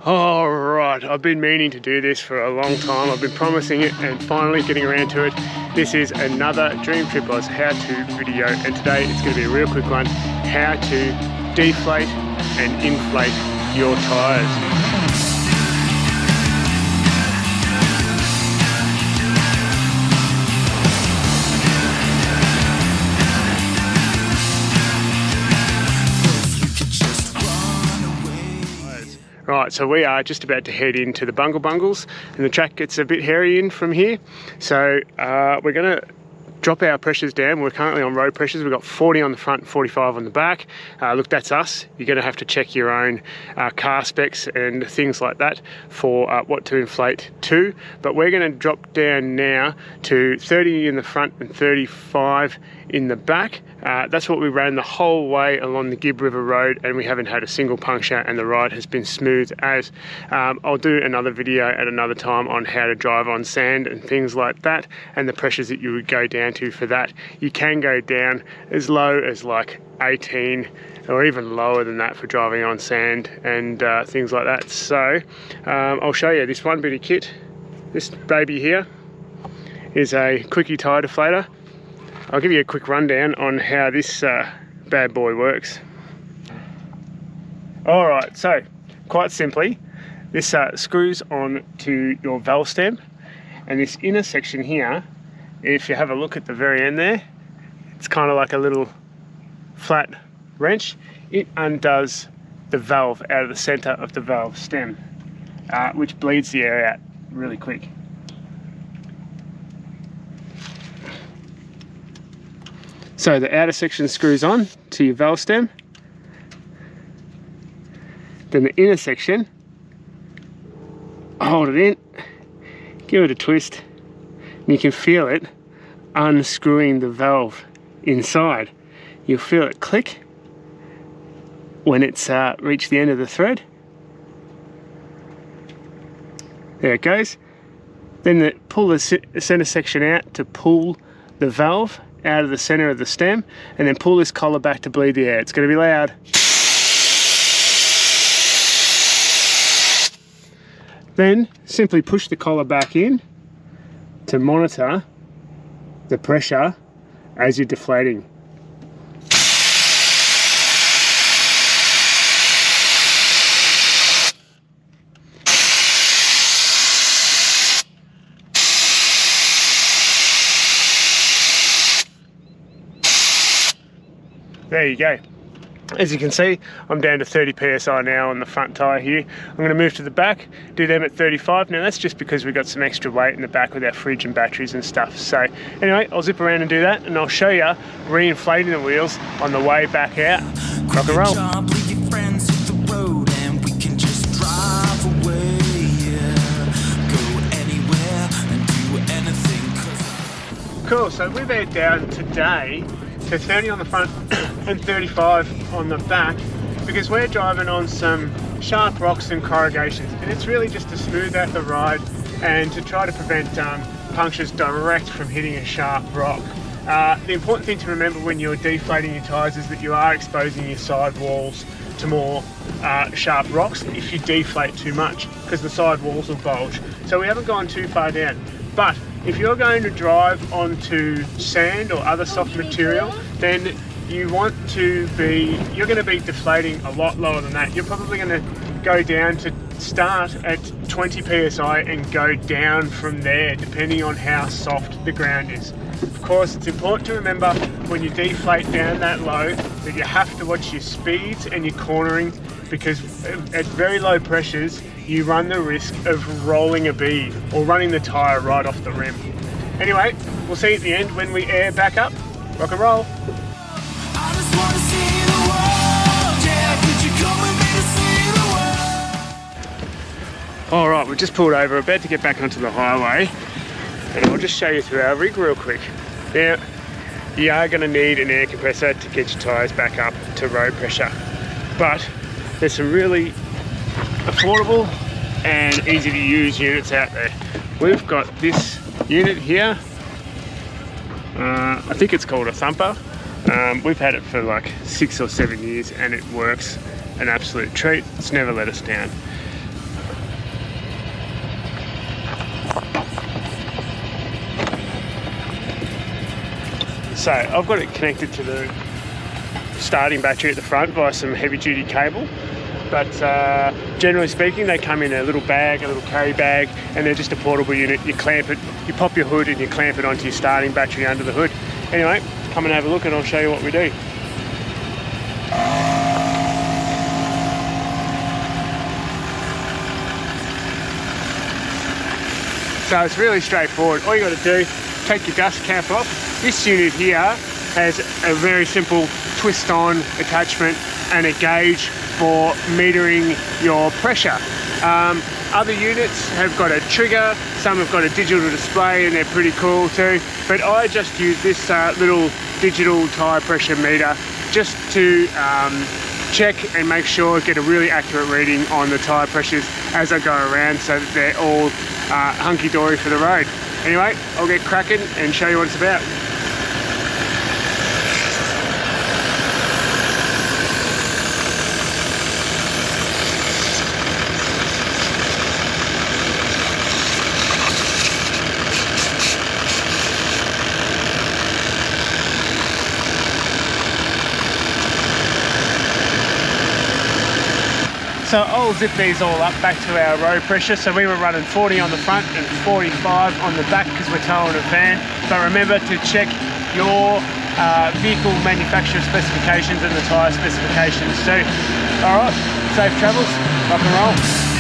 All right, I've been meaning to do this for a long time. I've been promising it and finally getting around to it. This is another Dream Trip Aus how-to video, and today it's going to be a real quick one, how to deflate and inflate your tyres. Right, so we are just about to head into the Bungles, and the track gets a bit hairy in from here. So we're going to drop our pressures down. We're currently on road pressures. We've got 40 on the front, 45 on the back. Look, that's us. You're going to have to check your own car specs and things like that for what to inflate to. But we're going to drop down now to 30 in the front and 35 in the back. That's what we ran the whole way along the Gibb River Road, and we haven't had a single puncture, and the ride has been smooth as. I'll do another video at another time on how to drive on sand and things like that, and the pressures that you would go down to for that. You can go down as low as like 18 or even lower than that for driving on sand and things like that. So I'll show you this one bit of kit. This baby here is a quickie tyre deflator. I'll give you a quick rundown on how this bad boy works. Alright, so quite simply, this screws on to your valve stem, and this inner section here, if you have a look at the very end there, it's kind of like a little flat wrench. It undoes the valve out of the center of the valve stem, which bleeds the air out really quick. So the outer section screws on to your valve stem, then the inner section, hold it in, give it a twist, and you can feel it unscrewing the valve inside. You'll feel it click when it's reached the end of the thread. There it goes. Then pull the center section out to pull the valve out of the center of the stem, and then pull this collar back to bleed the air. It's going to be loud. Then simply push the collar back in to monitor the pressure as you're deflating. There you go. As you can see, I'm down to 30 psi now on the front tyre here. I'm going to move to the back, do them at 35. Now that's just because we've got some extra weight in the back with our fridge and batteries and stuff. So anyway, I'll zip around and do that, and I'll show you re-inflating the wheels on the way back out. Rock and roll. Cool, so we've head down today to 30 on the front and 35 on the back, because we're driving on some sharp rocks and corrugations, and it's really just to smooth out the ride and to try to prevent punctures direct from hitting a sharp rock. The important thing to remember when you're deflating your tyres is that you are exposing your sidewalls to more sharp rocks if you deflate too much, because the sidewalls will bulge. So we haven't gone too far down, but if you're going to drive onto sand or other soft material, then you're going to be deflating a lot lower than that. You're probably going to go down to start at 20 psi and go down from there, depending on how soft the ground is. Of course, it's important to remember when you deflate down that low that you have to watch your speeds and your cornering, because at very low pressures you run the risk of rolling a bead or running the tyre right off the rim. Alright, we'll see you at the end when we air back up. Rock and roll. Alright, we've just pulled over, about to get back onto the highway, and I'll just show you through our rig real quick. Now, you are going to need an air compressor to get your tyres back up to road pressure, but there's some really affordable and easy to use units out there. We've got this unit here, I think it's called a Thumper. We've had it for like 6 or 7 years and it works an absolute treat. It's never let us down. So I've got it connected to the starting battery at the front via some heavy duty cable, but generally speaking they come in a little bag, a little carry bag, and they're just a portable unit. You clamp it, you pop your hood and you clamp it onto your starting battery under the hood. Anyway, come and have a look and I'll show you what we do. So it's really straightforward. All you got to do, take your dust cap off. This unit here has a very simple twist-on attachment and a gauge for metering your pressure. Other units have got a trigger, some have got a digital display and they're pretty cool too, but I just use this little digital tyre pressure meter just to check and make sure, get a really accurate reading on the tyre pressures as I go around so that they're all hunky-dory for the road. Anyway, I'll get cracking and show you what it's about. So I'll zip these all up back to our road pressure. So we were running 40 on the front and 45 on the back because we're towing a van. But remember to check your vehicle manufacturer specifications and the tyre specifications too. All right, safe travels, rock and roll.